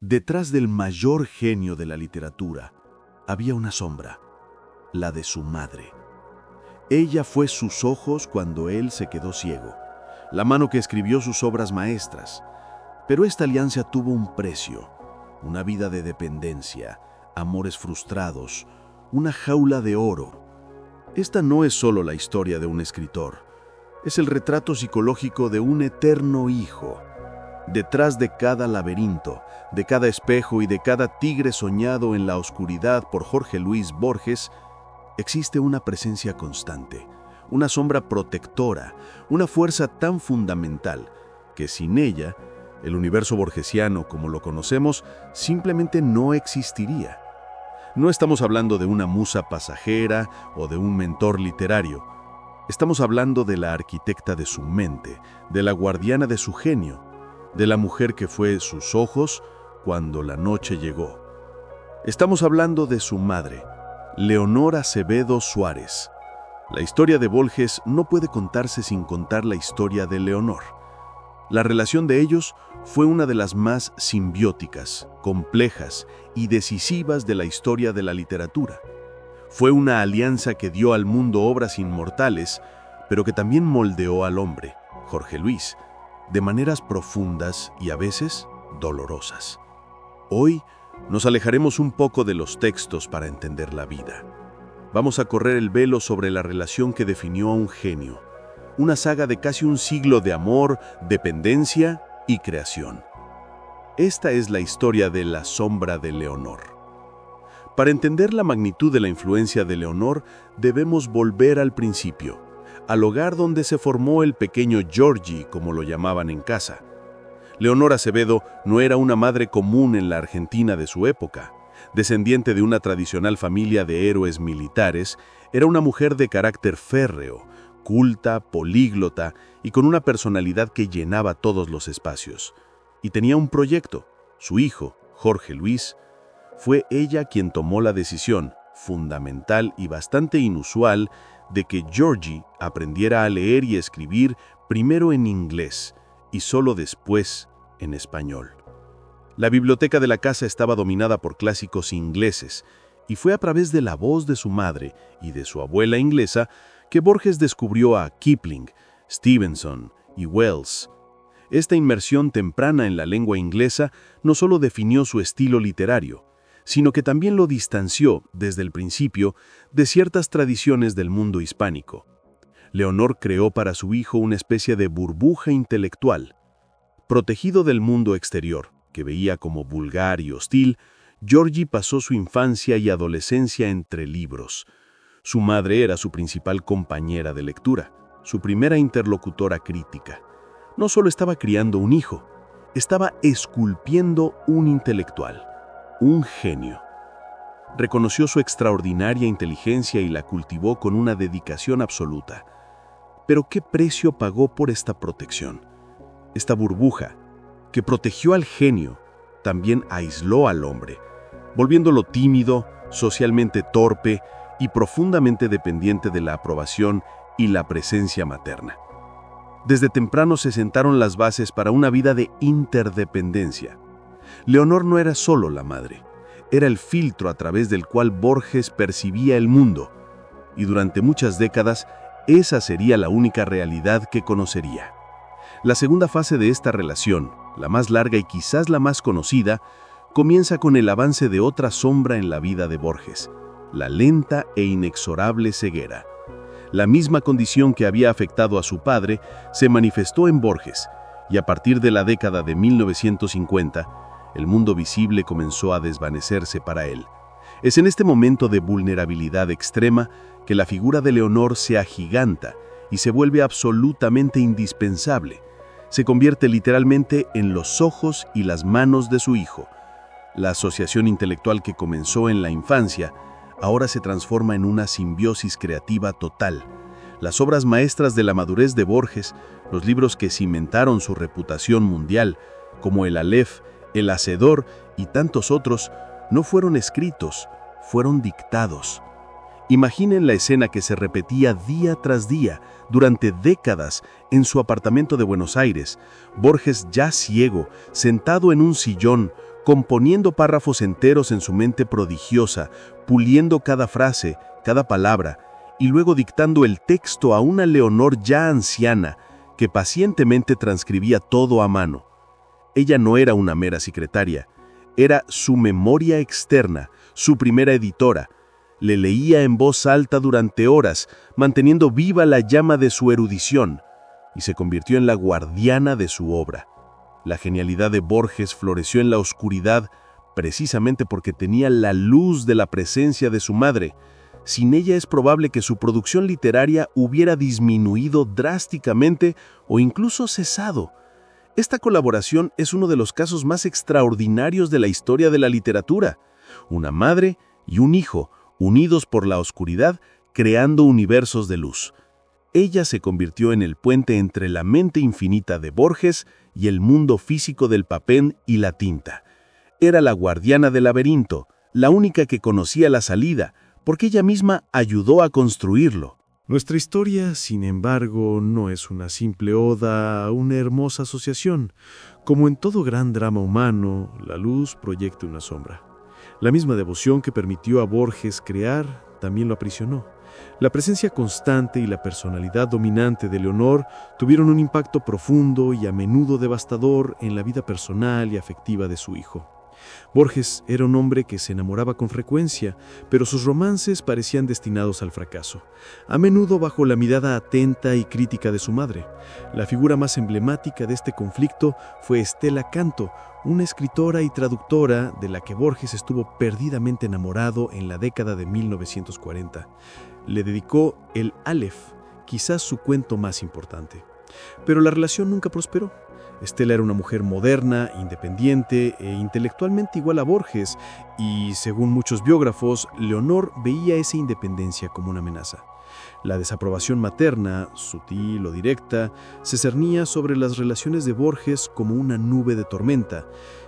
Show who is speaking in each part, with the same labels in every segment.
Speaker 1: Detrás del mayor genio de la literatura había una sombra, la de su madre. Ella fue sus ojos cuando él se quedó ciego, la mano que escribió sus obras maestras. Pero esta alianza tuvo un precio, una vida de dependencia, amores frustrados, una jaula de oro. Esta no es solo la historia de un escritor, es el retrato psicológico de un eterno hijo. Detrás de cada laberinto, de cada espejo y de cada tigre soñado en la oscuridad por Jorge Luis Borges, existe una presencia constante, una sombra protectora, una fuerza tan fundamental que sin ella, el universo borgesiano como lo conocemos simplemente no existiría. No estamos hablando de una musa pasajera o de un mentor literario. Estamos hablando de la arquitecta de su mente, de la guardiana de su genio, de la mujer que fue sus ojos cuando la noche llegó. Estamos hablando de su madre, Leonor Acevedo Suárez. La historia de Borges no puede contarse sin contar la historia de Leonor. La relación de ellos fue una de las más simbióticas, complejas y decisivas de la historia de la literatura. Fue una alianza que dio al mundo obras inmortales, pero que también moldeó al hombre, Jorge Luis, de maneras profundas y a veces dolorosas. Hoy nos alejaremos un poco de los textos para entender la vida. Vamos a correr el velo sobre la relación que definió a un genio, una saga de casi un siglo de amor, dependencia y creación. Esta es la historia de La sombra de Leonor. Para entender la magnitud de la influencia de Leonor, debemos volver al principio, al hogar donde se formó el pequeño Georgie, como lo llamaban en casa. Leonor Acevedo no era una madre común en la Argentina de su época. Descendiente de una tradicional familia de héroes militares, era una mujer de carácter férreo, culta, políglota y con una personalidad que llenaba todos los espacios. Y tenía un proyecto. Su hijo, Jorge Luis, fue ella quien tomó la decisión, fundamental y bastante inusual, de que Georgie aprendiera a leer y escribir primero en inglés y solo después en español. La biblioteca de la casa estaba dominada por clásicos ingleses y fue a través de la voz de su madre y de su abuela inglesa que Borges descubrió a Kipling, Stevenson y Wells. Esta inmersión temprana en la lengua inglesa no solo definió su estilo literario, sino que también lo distanció, desde el principio, de ciertas tradiciones del mundo hispánico. Leonor creó para su hijo una especie de burbuja intelectual. Protegido del mundo exterior, que veía como vulgar y hostil, Georgie pasó su infancia y adolescencia entre libros. Su madre era su principal compañera de lectura, su primera interlocutora crítica. No solo estaba criando un hijo, estaba esculpiendo un intelectual. Un genio. Reconoció su extraordinaria inteligencia y la cultivó con una dedicación absoluta. Pero ¿qué precio pagó por esta protección? Esta burbuja, que protegió al genio, también aisló al hombre, volviéndolo tímido, socialmente torpe y profundamente dependiente de la aprobación y la presencia materna. Desde temprano se sentaron las bases para una vida de interdependencia. Leonor no era solo la madre, era el filtro a través del cual Borges percibía el mundo, y durante muchas décadas esa sería la única realidad que conocería. La segunda fase de esta relación, la más larga y quizás la más conocida, comienza con el avance de otra sombra en la vida de Borges, la lenta e inexorable ceguera. La misma condición que había afectado a su padre se manifestó en Borges, y a partir de la década de 1950, el mundo visible comenzó a desvanecerse para él. Es en este momento de vulnerabilidad extrema que la figura de Leonor se agiganta y se vuelve absolutamente indispensable. Se convierte literalmente en los ojos y las manos de su hijo. La asociación intelectual que comenzó en la infancia ahora se transforma en una simbiosis creativa total. Las obras maestras de la madurez de Borges, los libros que cimentaron su reputación mundial, como El Aleph, El Hacedor y tantos otros, no fueron escritos, fueron dictados. Imaginen la escena que se repetía día tras día, durante décadas, en su apartamento de Buenos Aires. Borges, ya ciego, sentado en un sillón, componiendo párrafos enteros en su mente prodigiosa, puliendo cada frase, cada palabra, y luego dictando el texto a una Leonor ya anciana, que pacientemente transcribía todo a mano. Ella no era una mera secretaria, era su memoria externa, su primera editora. Le leía en voz alta durante horas, manteniendo viva la llama de su erudición, y se convirtió en la guardiana de su obra. La genialidad de Borges floreció en la oscuridad precisamente porque tenía la luz de la presencia de su madre. Sin ella es probable que su producción literaria hubiera disminuido drásticamente o incluso cesado. Esta colaboración es uno de los casos más extraordinarios de la historia de la literatura. Una madre y un hijo, unidos por la oscuridad, creando universos de luz. Ella se convirtió en el puente entre la mente infinita de Borges y el mundo físico del papel y la tinta. Era la guardiana del laberinto, la única que conocía la salida, porque ella misma ayudó a construirlo.
Speaker 2: Nuestra historia, sin embargo, no es una simple oda a una hermosa asociación. Como en todo gran drama humano, la luz proyecta una sombra. La misma devoción que permitió a Borges crear también lo aprisionó. La presencia constante y la personalidad dominante de Leonor tuvieron un impacto profundo y a menudo devastador en la vida personal y afectiva de su hijo. Borges era un hombre que se enamoraba con frecuencia, pero sus romances parecían destinados al fracaso, a menudo bajo la mirada atenta y crítica de su madre. La figura más emblemática de este conflicto fue Stella Canto, una escritora y traductora de la que Borges estuvo perdidamente enamorado en la década de 1940. Le dedicó el Aleph, quizás su cuento más importante. Pero la relación nunca prosperó. Stella era una mujer moderna, independiente e intelectualmente igual a Borges, y, según muchos biógrafos, Leonor veía esa independencia como una amenaza. La desaprobación materna, sutil o directa, se cernía sobre las relaciones de Borges como una nube de tormenta.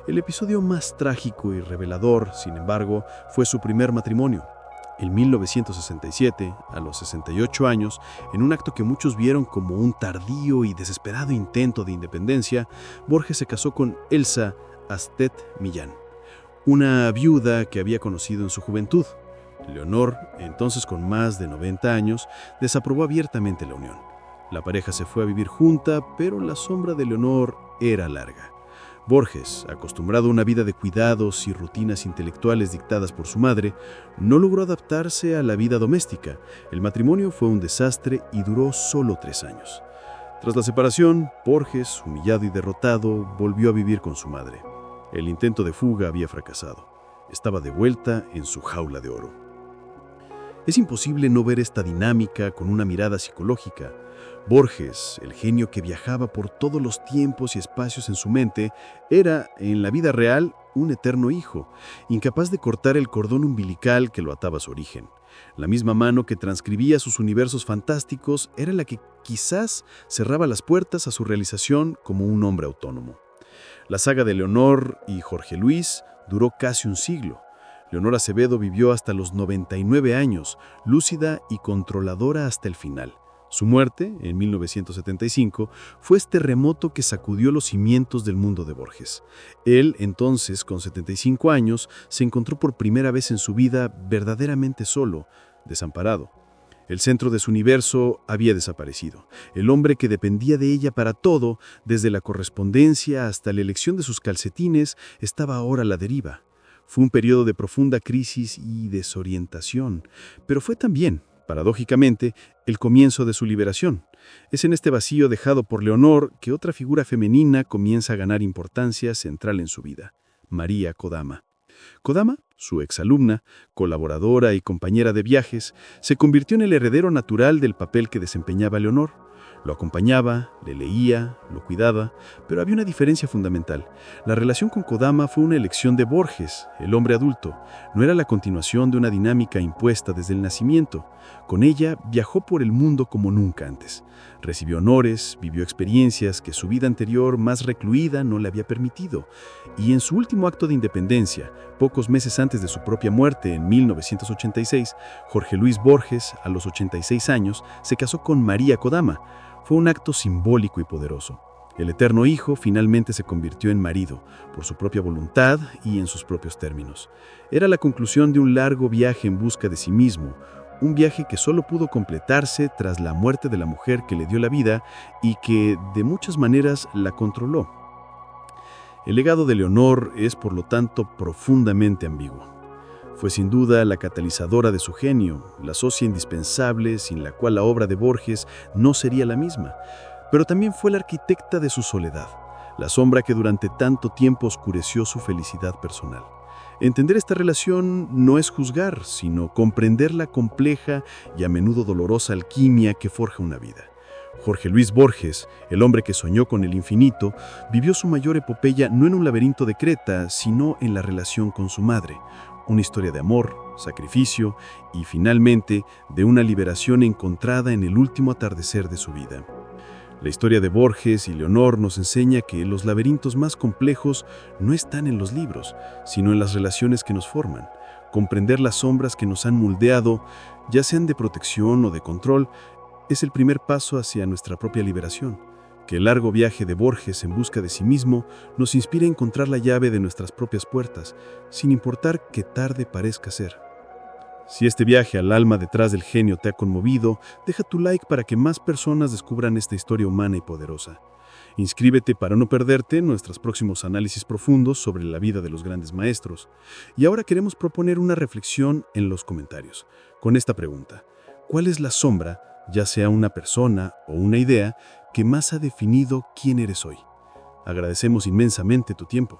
Speaker 2: El episodio más trágico y revelador, sin embargo, fue su primer matrimonio. En 1967, a los 68 años, en un acto que muchos vieron como un tardío y desesperado intento de independencia, Borges se casó con Elsa Astet Millán, una viuda que había conocido en su juventud. Leonor, entonces con más de 90 años, desaprobó abiertamente la unión. La pareja se fue a vivir junta, pero la sombra de Leonor era larga. Borges, acostumbrado a una vida de cuidados y rutinas intelectuales dictadas por su madre, no logró adaptarse a la vida doméstica. El matrimonio fue un desastre y duró solo 3 años. Tras la separación, Borges, humillado y derrotado, volvió a vivir con su madre. El intento de fuga había fracasado. Estaba de vuelta en su jaula de oro. Es imposible no ver esta dinámica con una mirada psicológica. Borges, el genio que viajaba por todos los tiempos y espacios en su mente, era, en la vida real, un eterno hijo, incapaz de cortar el cordón umbilical que lo ataba a su origen. La misma mano que transcribía sus universos fantásticos era la que quizás cerraba las puertas a su realización como un hombre autónomo. La saga de Leonor y Jorge Luis duró casi un siglo. Leonor Acevedo vivió hasta los 99 años, lúcida y controladora hasta el final. Su muerte, en 1975, fue este terremoto que sacudió los cimientos del mundo de Borges. Él, entonces, con 75 años, se encontró por primera vez en su vida verdaderamente solo, desamparado. El centro de su universo había desaparecido. El hombre que dependía de ella para todo, desde la correspondencia hasta la elección de sus calcetines, estaba ahora a la deriva. Fue un periodo de profunda crisis y desorientación, pero fue también, paradójicamente, el comienzo de su liberación. Es en este vacío dejado por Leonor que otra figura femenina comienza a ganar importancia central en su vida: María Kodama. Kodama, su exalumna, colaboradora y compañera de viajes, se convirtió en el heredero natural del papel que desempeñaba Leonor. Lo acompañaba, le leía, lo cuidaba, pero había una diferencia fundamental. La relación con Kodama fue una elección de Borges, el hombre adulto. No era la continuación de una dinámica impuesta desde el nacimiento. Con ella viajó por el mundo como nunca antes. Recibió honores, vivió experiencias que su vida anterior más recluida no le había permitido. Y en su último acto de independencia, pocos meses antes de su propia muerte en 1986, Jorge Luis Borges, a los 86 años, se casó con María Kodama. Fue un acto simbólico y poderoso.
Speaker 1: El eterno hijo finalmente se convirtió en marido, por su propia voluntad y en sus propios términos. Era la conclusión de un largo viaje en busca de sí mismo, un viaje que solo pudo completarse tras la muerte de la mujer que le dio la vida y que, de muchas maneras, la controló. El legado de Leonor es, por lo tanto, profundamente ambiguo. Fue sin duda la catalizadora de su genio, la socia indispensable sin la cual la obra de Borges no sería la misma, pero también fue la arquitecta de su soledad, la sombra que durante tanto tiempo oscureció su felicidad personal. Entender esta relación no es juzgar, sino comprender la compleja y a menudo dolorosa alquimia que forja una vida. Jorge Luis Borges, el hombre que soñó con el infinito, vivió su mayor epopeya no en un laberinto de Creta, sino en la relación con su madre. Una historia de amor, sacrificio y, finalmente, de una liberación encontrada en el último atardecer de su vida. La historia de Borges y Leonor nos enseña que los laberintos más complejos no están en los libros, sino en las relaciones que nos forman. Comprender las sombras que nos han moldeado, ya sean de protección o de control, es el primer paso hacia nuestra propia liberación. Que el largo viaje de Borges en busca de sí mismo nos inspire a encontrar la llave de nuestras propias puertas, sin importar qué tarde parezca ser. Si este viaje al alma detrás del genio te ha conmovido, deja tu like para que más personas descubran esta historia humana y poderosa. Inscríbete para no perderte nuestros próximos análisis profundos sobre la vida de los grandes maestros. Y ahora queremos proponer una reflexión en los comentarios, con esta pregunta: ¿cuál es la sombra, ya sea una persona o una idea, que más ha definido quién eres hoy? Agradecemos inmensamente tu tiempo.